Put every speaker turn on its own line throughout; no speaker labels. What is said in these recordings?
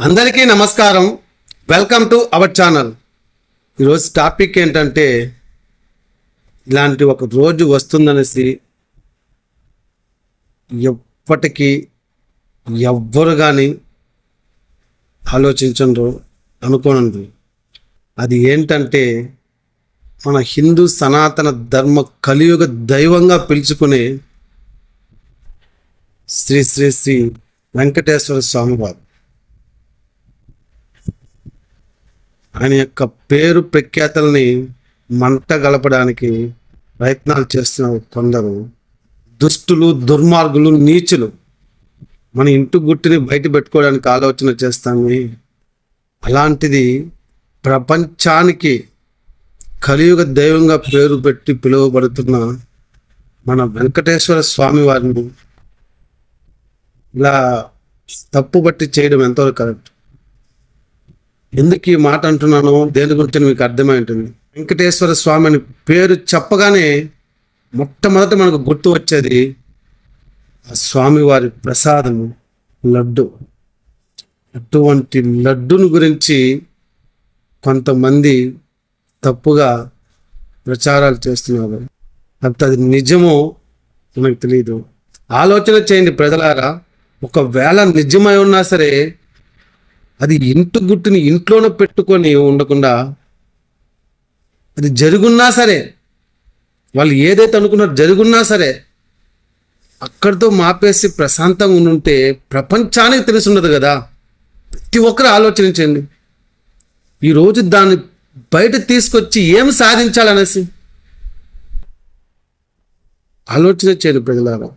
అందరికీ నమస్కారం. Welcome to our channel. ఈరోజు టాపిక్ ఏంటంటే, ఇలాంటి ఒక రోజు వస్తుందనేసి ఎప్పటికీ ఎవ్వరు కానీ ఆలోచించరు, అనుకోనండి. అది ఏంటంటే, మన హిందూ సనాతన ధర్మ కలియుగ దైవంగా పిలుచుకునే శ్రీ శ్రీ శ్రీ వెంకటేశ్వర స్వామి వారు. ఆయన యొక్క పేరు ప్రఖ్యాతల్ని మంట గలపడానికి ప్రయత్నాలు చేస్తున్న కొందరు దుష్టులు, దుర్మార్గులు, నీచులు మన ఇంటి గుట్టుని బయట పెట్టుకోవడానికి ఆలోచన చేస్తాము. అలాంటిది ప్రపంచానికి కలియుగ దైవంగా పేరు పెట్టి పిలువబడుతున్న మన వెంకటేశ్వర స్వామి వారిని ఇలా తప్పుబట్టి చేయడం ఎంతవరకు కరెక్ట్? ఎందుకు ఈ మాట అంటున్నాను, దేని గురించి మీకు అర్థమై ఉంటుంది. వెంకటేశ్వర స్వామి అని పేరు చెప్పగానే మొట్టమొదట మనకు గుర్తు వచ్చేది ఆ స్వామివారి ప్రసాదము లడ్డు. అటువంటి లడ్డును గురించి కొంతమంది తప్పుగా ప్రచారాలు చేస్తున్నారు. కాబట్టి అది నిజమో మనకు తెలియదు. ఆలోచన చేయండి ప్రజలారా. ఒకవేళ నిజమై ఉన్నా సరే, అది ఇంటి గుట్టుని ఇంట్లోనే పెట్టుకొని ఉండకుండా, అది జరుగున్నా సరే, వాళ్ళు ఏదైతే అనుకున్నారో జరుగున్నా సరే, అక్కడితో మాపేసి ప్రశాంతంగా ఉంటే ప్రపంచానికి తెలుసున్నది కదా. ప్రతి ఒక్కరు ఆలోచించండి. ఈరోజు దాన్ని బయట తీసుకొచ్చి ఏం సాధించాలనేసి ఆలోచన చేయండి ప్రజలారా.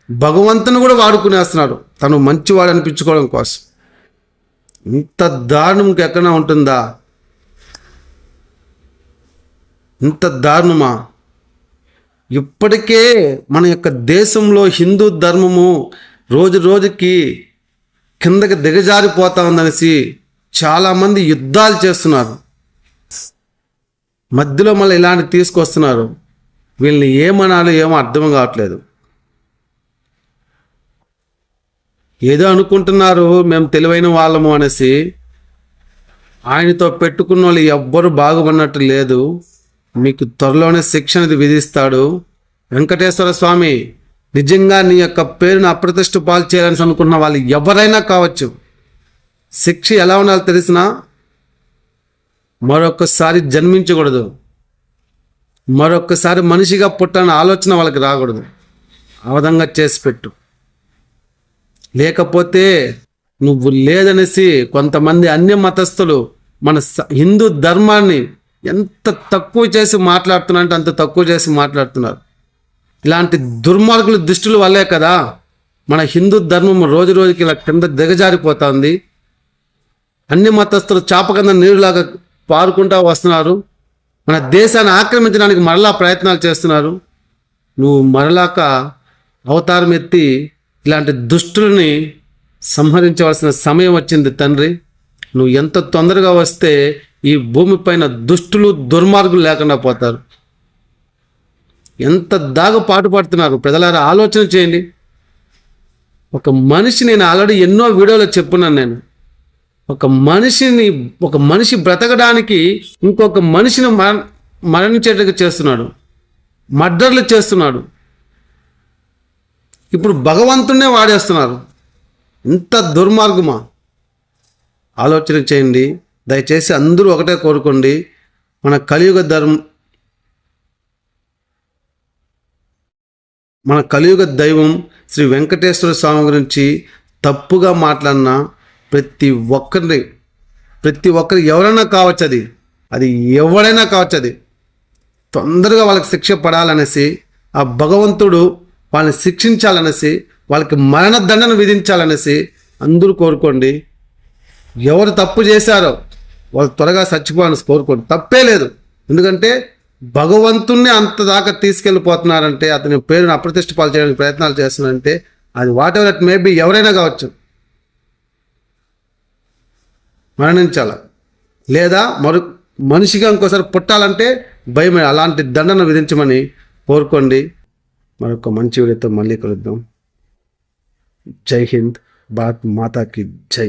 భగవంతుని కూడా వాడుకునేస్తున్నాడు తను మంచివాడు అనిపించుకోవడం కోసం. ఇంత దారుణం ఎక్కడా ఉంటుందా? ఇంత దారుణమా? ఇప్పటికే మన యొక్క దేశంలో హిందూ ధర్మము రోజు రోజుకి కిందకి దిగజారిపోతా ఉందనేసి చాలామంది యుద్ధాలు చేస్తున్నారు. మధ్యలో మళ్ళీ ఇలాంటి తీసుకొస్తున్నారు. వీళ్ళని ఏమనాలో ఏమో అర్థం కావట్లేదు. ఏదో అనుకుంటున్నారు మేము తెలివైన వాళ్ళము అనేసి. ఆయనతో పెట్టుకున్న వాళ్ళు ఎవ్వరు బాగుపడినట్టు లేదు. మీకు త్వరలోనే శిక్ష అనేది విధిస్తాడు. వెంకటేశ్వర స్వామి నిజంగా నీ యొక్క పేరును అప్రతిష్ట పాలు చేయాలని అనుకున్న వాళ్ళు ఎవరైనా కావచ్చు. శిక్ష ఎలా ఉండాలో తెలిసినా మరొకసారి జన్మించకూడదు, మరొకసారి మనిషిగా పుట్టాలని ఆలోచన వాళ్ళకి రాకూడదు. ఆ విధంగా చేసి పెట్టు. లేకపోతే నువ్వు లేదనేసి కొంతమంది అన్య మతస్థులు మన హిందూ ధర్మాన్ని ఎంత తక్కువ చేసి మాట్లాడుతున్నారంటే అంత తక్కువ చేసి మాట్లాడుతున్నారు. ఇలాంటి దుర్మార్గుల దుష్టుల వల్లే కదా మన హిందూ ధర్మం రోజు రోజుకి ఇలా కింద దిగజారిపోతుంది. అన్ని మతస్థులు చాపకంద నీరులాగా పారుకుంటూ వస్తున్నారు. మన దేశాన్ని ఆక్రమించడానికి మరలా ప్రయత్నాలు చేస్తున్నారు. నువ్వు మరలాక అవతారం ఎత్తి ఇలాంటి దుష్టుల్ని సంహరించవలసిన సమయం వచ్చింది తండ్రి. నువ్వు ఎంత తొందరగా వస్తే ఈ భూమిపైన దుష్టులు, దుర్మార్గులు లేకుండా పోతారు. ఎంత దాగా పాటుపడుతున్నారు ప్రజలారా, ఆలోచన చేయండి. ఒక మనిషి, నేను ఆల్రెడీ ఎన్నో వీడియోలో చెప్పున్నాను, ఒక మనిషి బ్రతకడానికి ఇంకొక మనిషిని మరణించేట్టుగా చేస్తున్నాడు, మర్డర్లు చేస్తున్నాడు. ఇప్పుడు భగవంతున్నే వాడేస్తున్నారు. ఇంత దుర్మార్గమా? ఆలోచన చేయండి దయచేసి. అందరూ ఒకటే కోరుకోండి, మన కలియుగ దైవం శ్రీ వెంకటేశ్వర స్వామి గురించి తప్పుగా మాట్లాడిన ప్రతి ఒక్కరు ఎవరైనా కావచ్చు, అది ఎవరైనా కావచ్చు, తొందరగా వాళ్ళకి శిక్ష పడాలనేసి, ఆ భగవంతుడు వాళ్ళని శిక్షించాలనేసి, వాళ్ళకి మరణదండన విధించాలనేసి అందరూ కోరుకోండి. ఎవరు తప్పు చేశారో వాళ్ళు త్వరగా చచ్చిపోవాలని కోరుకోండి. తప్పే లేదు. ఎందుకంటే భగవంతుణ్ణి అంత దాకా తీసుకెళ్ళిపోతున్నారంటే, అతని పేరుని అప్రతిష్ట పాలు చేయడానికి ప్రయత్నాలు చేస్తున్నారంటే, అది వాట్ ఎవర్ ఇట్ మేబీ ఎవరైనా కావచ్చు, మరణించాల. లేదా మనిషిగా ఇంకోసారి పుట్టాలంటే భయం. అలాంటి దండన విధించమని కోరుకోండి. మరొక మంచి వీడియోతో మళ్ళీ కలుద్దాం. జై హింద్, భారత్ మాతాకి జై.